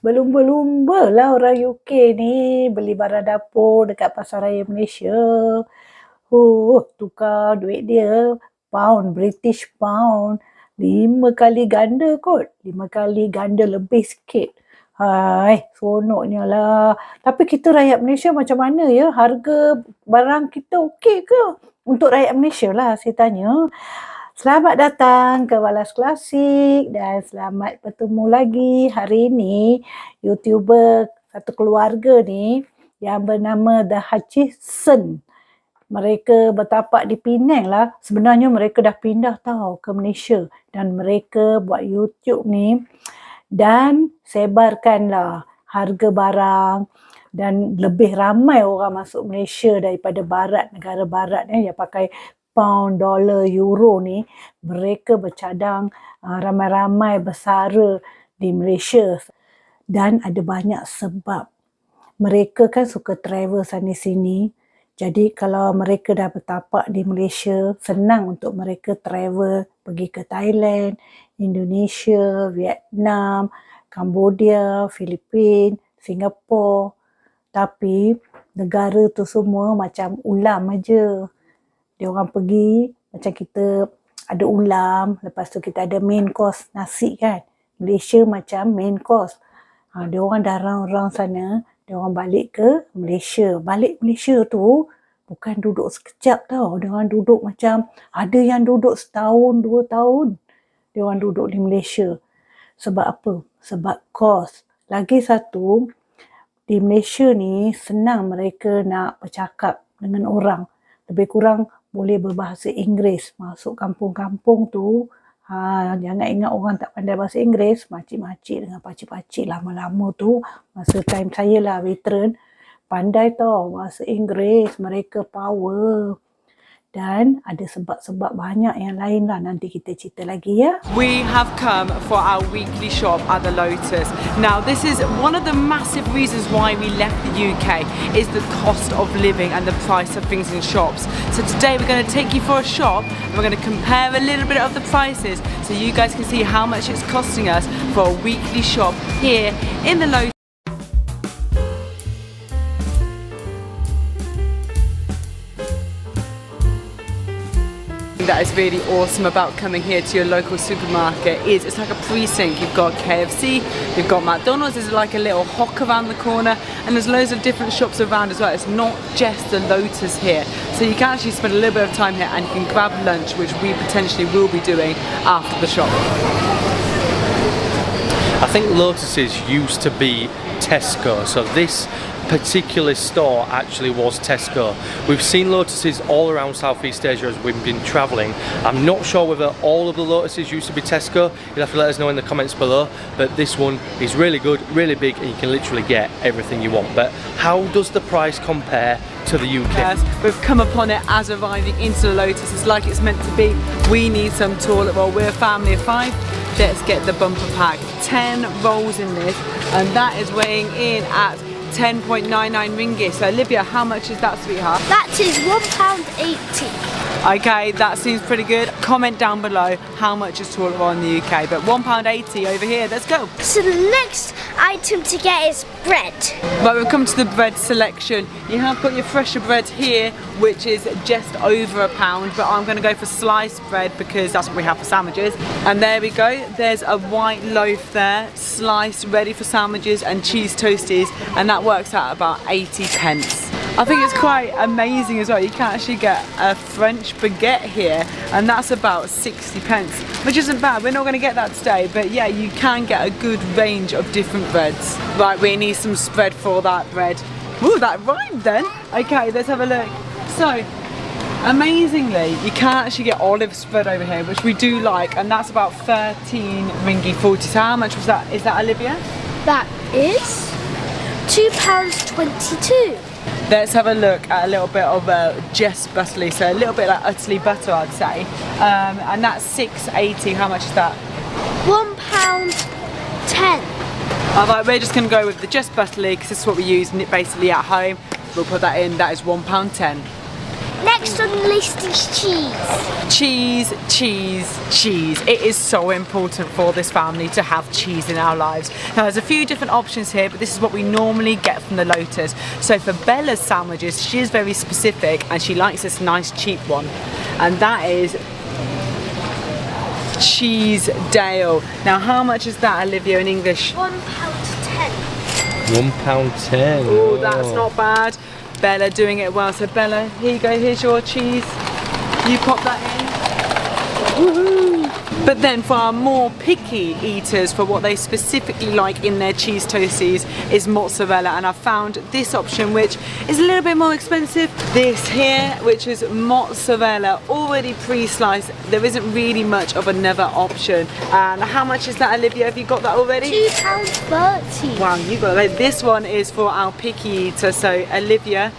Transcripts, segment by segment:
berlumba-lumba lah orang UK ni beli barang dapur dekat pasar raya Malaysia. Tukar duit dia, pound, British pound, 5 kali ganda kot. 5 kali ganda lebih sikit. Hai, seronoknya lah. Tapi kita rakyat Malaysia macam mana ya? Harga barang kita okey ke? Untuk rakyat Malaysia lah saya tanya. Selamat datang ke Balas Klasik dan selamat bertemu lagi. Hari ini YouTuber satu keluarga ni yang bernama The Hutchinsons. Mereka bertapak di Penang lah. Sebenarnya mereka dah pindah tau ke Malaysia dan mereka buat YouTube ni dan sebarkanlah harga barang dan lebih ramai orang masuk Malaysia daripada barat, negara barat yang pakai pound, dolar, euro ni. Mereka bercadang ramai-ramai bersara di Malaysia dan ada banyak sebab. Mereka kan suka travel sana sini. Jadi kalau mereka dah bertapak di Malaysia, senang untuk mereka travel pergi ke Thailand, Indonesia, Vietnam, Cambodia, Filipina, Singapura. Tapi negara tu semua macam ulam aja. Dia orang pergi, macam kita ada ulam, lepas tu kita ada main course nasi kan. Malaysia macam main course. Dia orang dah round-round sana, dia orang balik ke Malaysia. Balik Malaysia tu bukan duduk sekejap tau. Dia orang duduk macam, ada yang duduk setahun, 2 tahun. Dia orang duduk di Malaysia. Sebab apa? Sebab kos. Lagi satu, di Malaysia ni senang mereka nak bercakap dengan orang. Lebih kurang boleh berbahasa Inggeris. Masuk kampung-kampung tu, jangan ingat orang tak pandai bahasa Inggeris. Makcik-makcik dengan pakcik-pakcik lama-lama tu, masa time saya lah veteran, pandai tau bahasa Inggeris. Mereka power. Dan ada sebab-sebab banyak yang lain lah. Nanti kita cerita lagi ya. We have come for our weekly shop at the Lotus. Now this is one of the massive reasons why we left the UK is the cost of living and the price of things in shops. So today we're going to take you for a shop and we're going to compare a little bit of the prices so you guys can see how much it's costing us for a weekly shop here in the Lotus. That is really awesome about coming here to your local supermarket is it's like a precinct. You've got KFC, you've got McDonald's, there's like a little hock around the corner and there's loads of different shops around as well. It's not just the Lotus here. So you can actually spend a little bit of time here and you can grab lunch, which we potentially will be doing after the shop. I think Lotus's used to be Tesco, so this particular store actually was Tesco. We've seen Lotuses all around Southeast Asia as we've been travelling. I'm not sure whether all of the Lotuses used to be Tesco. You'll have to let us know in the comments below, but this one is really good, really big, and you can literally get everything you want. But how does the price compare to the UK? Yes, we've come upon it as arriving into the Lotus. It's like it's meant to be. We need some toilet roll. We're a family of 5. Let's get the bumper pack. 10 rolls in this, and that is weighing in at 10.99 ringgit. So Olivia, how much is that, sweetheart? That is £1.80. Okay, that seems pretty good. Comment down below how much is toilet roll in the UK, but £1.80 over here. Let's go. So the next item to get is bread. Right, we've come to the bread selection. You have got your fresher bread here, which is just over £1, but I'm going to go for sliced bread because that's what we have for sandwiches. And there we go. There's a white loaf there, sliced, ready for sandwiches and cheese toasties, and that works out about 80 pence. I think it's quite amazing as well. You can actually get a French baguette here, and that's about 60 pence, which isn't bad. We're not going to get that today, but yeah, you can get a good range of different breads. Right, we need some spread for that bread. Ooh, that rhymed then. Okay, let's have a look. So, amazingly, you can actually get olive spread over here, which we do like, and that's about 13 ringgit 40. So how much was that? Is that, Olivia? That is £2.22. Let's have a look at a little bit of Jess Butterly, so a little bit like Utterly butter, I'd say. And that's £6.80. How much is that? £1.10. Alright, we're just going to go with the Jess Butterly because this is what we use basically at home. We'll put that in. That is £1.10. Next next on the list is cheese. Cheese, cheese, cheese. It is so important for this family to have cheese in our lives. Now there's a few different options here, but this is what we normally get from the Lotus. So for Bella's sandwiches, she is very specific and she likes this nice cheap one. And that is Cheesedale. Now how much is that, Olivia, in English? £1.10. £1.10. Oh, that's not bad. Bella doing it well. So Bella, here you go, here's your cheese. You pop that in. Woohoo! But then for our more picky eaters, for what they specifically like in their cheese toasties, is mozzarella. And I found this option, which is a little bit more expensive. This here, which is mozzarella, already pre-sliced. There isn't really much of another option. And how much is that, Olivia? Have you got that already? £2.30. Wow, you got it. This one is for our picky eater. So Olivia,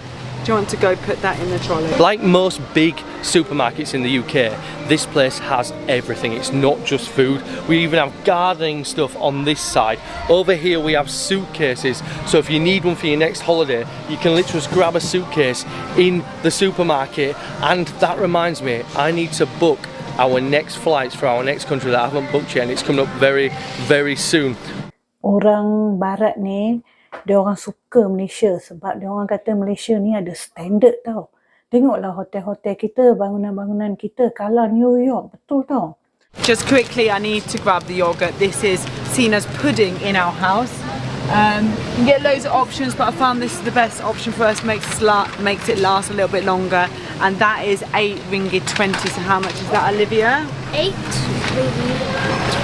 do you want to go put that in the trolley? Like most big supermarkets in the UK, this place has everything. It's not just food. We even have gardening stuff on this side. Over here we have suitcases. So if you need one for your next holiday, you can literally just grab a suitcase in the supermarket. And that reminds me, I need to book our next flights for our next country that I haven't booked yet, and it's coming up very, very soon. Orang Barat ni, dia orang suka Malaysia sebab dia orang kata Malaysia ni ada standard tau. Tengoklah hotel-hotel kita, bangunan-bangunan kita kalah New York, betul tau. Just quickly, I need to grab the yogurt. This is seen as pudding in our house. You can get loads of options, but I found this is the best option for us. Makes it last a little bit longer, and that is ringgit 20. So how much is that, Olivia? 8 ringgit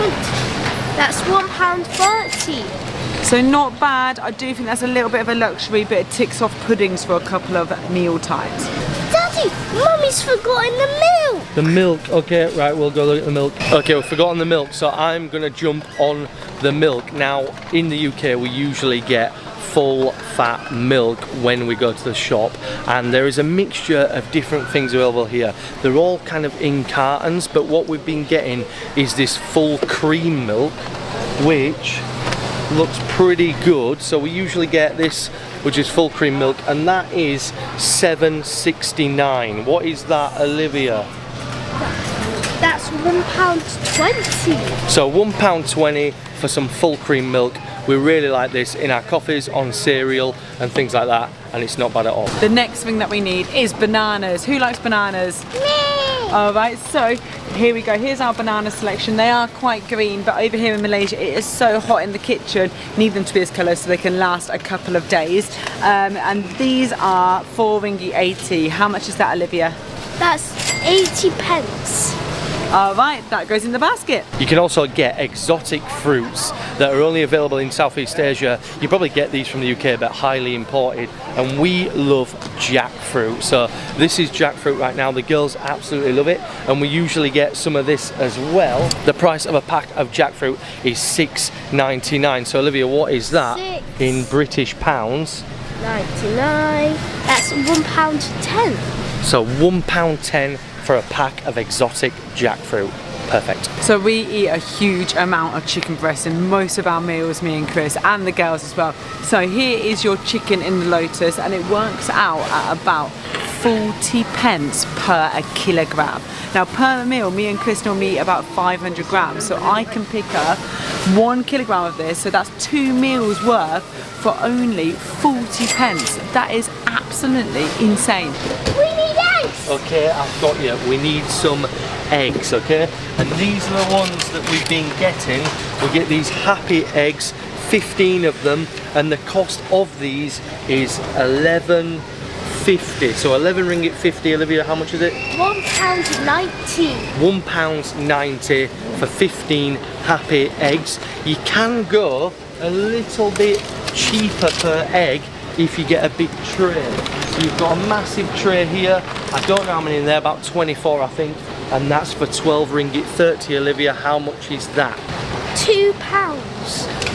20. That's £1.30. So not bad. I do think that's a little bit of a luxury, but it ticks off puddings for a couple of meal times. Daddy, Mummy's forgotten the milk. The milk, okay, right, we'll go look at the milk. Okay, we've forgotten the milk, so I'm gonna jump on the milk. Now, in the UK, we usually get full fat milk when we go to the shop, and there is a mixture of different things available here. They're all kind of in cartons, but what we've been getting is this full cream milk, which looks pretty good. So we usually get this, which is full cream milk, and that is £7.69. What is that, Olivia? That's £1.20. So £1.20 for some full cream milk. We really like this in our coffees, on cereal and things like that, and it's not bad at all. The next thing that we need is bananas. Who likes bananas? Alright, so here we go. Here's our banana selection. They are quite green, but over here in Malaysia it is so hot in the kitchen. You need them to be this colour so they can last a couple of days. And these are £4.80. How much is that, Olivia? That's 80 pence. Alright, that goes in the basket. You can also get exotic fruits that are only available in Southeast Asia. You probably get these from the UK, but highly imported. And we love jackfruit. So this is jackfruit right now. The girls absolutely love it. And we usually get some of this as well. The price of a pack of jackfruit is £6.99. So Olivia, what is that in British pounds? 99. That's £1.10. So £1.10 for a pack of exotic jackfruit. Perfect. So we eat a huge amount of chicken breast in most of our meals, me and Chris, and the girls as well. So here is your chicken in the Lotus, and it works out at about 40 pence per a kilogram. Now per meal, me and Chris normally eat about 500 grams, so I can pick up 1 kilogram of this, so that's 2 meals worth for only 40 pence. That is absolutely insane. We need eggs. Okay, I've got you. We need some eggs, okay? And these are the ones that we've been getting. We get these happy eggs, 15 of them, and the cost of these is £11.50. So 11 ringgit 50. Olivia, how much is it? £1.90. £1.90 for 15 happy eggs. You can go a little bit cheaper per egg if you get a big tray. So you've got a massive tray here. I don't know how many in there, about 24 I think. And that's for 12 ringgit 30. Olivia, how much is that? £2.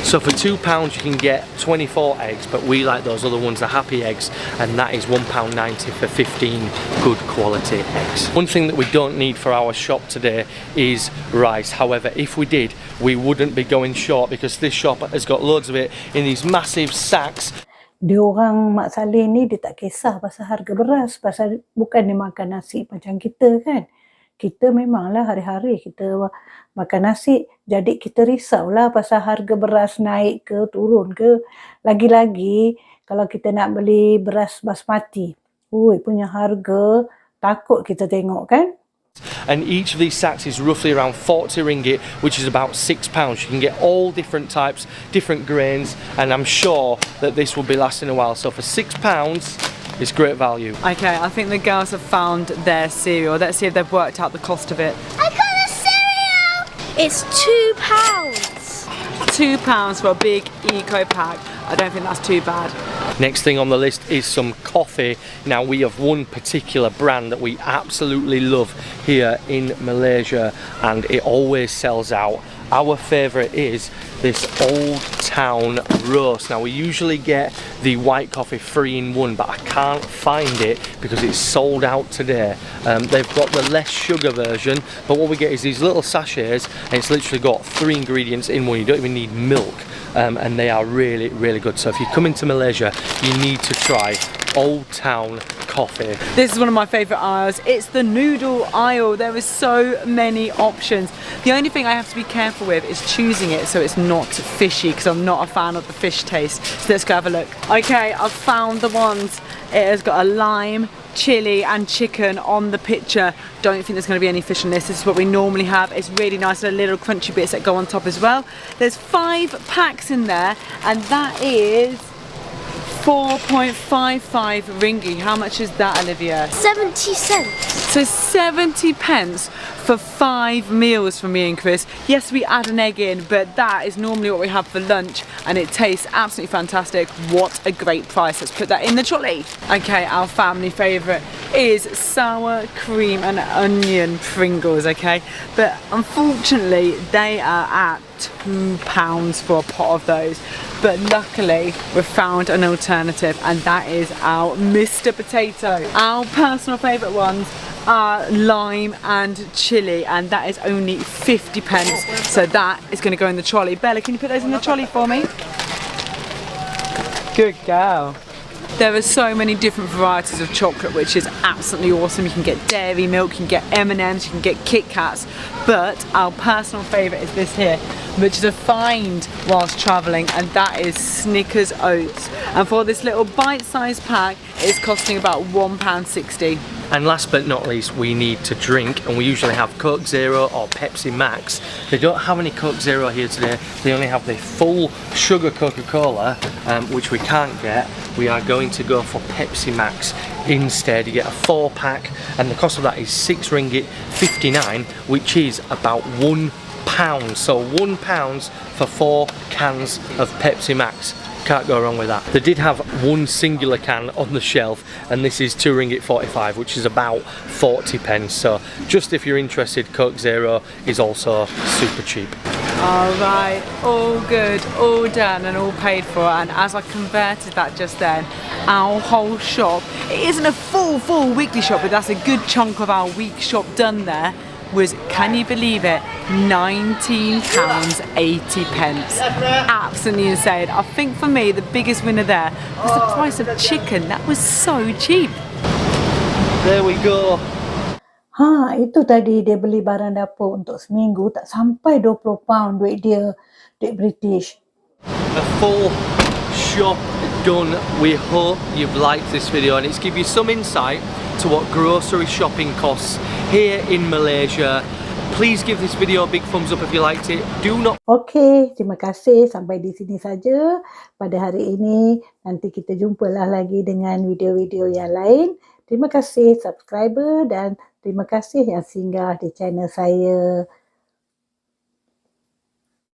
So for £2 you can get 24 eggs, but we like those other ones, the happy eggs, and that is £1.90 for 15 good quality eggs. One thing that we don't need for our shop today is rice. However, if we did, we wouldn't be going short, because this shop has got loads of it in these massive sacks. Dia orang Mak Saleh ni dia tak kisah pasal harga beras, pasal bukan dia makan nasi macam kita kan. Kita memanglah hari-hari kita makan nasi, jadi kita risaulah pasal harga beras naik ke turun ke. Lagi-lagi kalau kita nak beli beras basmati, punya harga takut kita tengok kan. And each of these sacks is roughly around 40 ringgit, which is about £6. You can get all different types, different grains, and I'm sure that this will be lasting a while. So for £6, it's great value. Okay, I think the girls have found their cereal. Let's see if they've worked out the cost of it. I got a cereal! It's £2. £2 for a big eco pack. I don't think that's too bad. Next thing on the list is some coffee. Now we have one particular brand that we absolutely love here in Malaysia and it always sells out. Our favourite is this Old Town Roast. Now we usually get the white coffee 3-in-1, but I can't find it because it's sold out today. They've got the less sugar version, but what we get is these little sachets and it's literally got 3 ingredients in one. You don't even need milk. And they are really, really good. So if you come into Malaysia, you need to try Old Town coffee. This is one of my favourite aisles. It's the noodle aisle. There is so many options. The only thing I have to be careful with is choosing it so it's not fishy, because I'm not a fan of the fish taste. So let's go have a look. Okay, I've found the ones. It has got a lime, chili and chicken on the picture. Don't think there's going to be any fish in this. This is what we normally have. It's really nice, and little crunchy bits that go on top as well. There's 5 packs in there and that is 4.55 ringgit. How much is that, Olivia? 70 cents. So 70 pence for 5 meals for me and Chris. Yes, we add an egg in, but that is normally what we have for lunch and it tastes absolutely fantastic. What a great price. Let's put that in the trolley. Okay, our family favourite is sour cream and onion Pringles, okay? But unfortunately, they are at £2 for a pot of those. But luckily, we've found an alternative and that is our Mr. Potato. Our personal favourite ones are lime and chili and that is only 50 pence. So that is going to go in the trolley. Bella, can you put those in the trolley for me? Good girl. There are so many different varieties of chocolate, which is absolutely awesome. You can get dairy milk, you can get M&Ms, you can get Kit Kats, but our personal favourite is this here, which is a find whilst travelling, and that is Snickers Oats. And for this little bite-sized pack, it's costing about £1.60. And last but not least, we need to drink, and we usually have Coke Zero or Pepsi Max. They don't have any Coke Zero here today. They only have the full sugar Coca-Cola, which we can't get. We are going to go for Pepsi Max instead. You get a 4-pack, and the cost of that is 6 ringgit 59, which is about £1. So £1 for 4 cans of Pepsi Max. Can't go wrong with that. They did have one singular can on the shelf, and this is 2 ringgit 45, which is about 40 pence. So just if you're interested, Coke Zero is also super cheap. Alright, all good, all done and all paid for, and as I converted that just then, our whole shop, it isn't a full weekly shop, but that's a good chunk of our week shop done there, was, can you believe it, £19.80. Absolutely insane. I think for me the biggest winner there was the price of chicken. That was so cheap. There we go. Itu tadi dia beli barang dapur untuk seminggu, tak sampai 20 pound duit dia, duit British. A full shop done. We hope you've liked this video and it's give you some insight to what grocery shopping costs here in Malaysia. Please give this video a big thumbs up if you liked it. Do not... Okey, terima kasih. Sampai di sini saja pada hari ini. Nanti kita jumpalah lagi dengan video-video yang lain. Terima kasih subscriber dan terima kasih yang singgah di channel saya.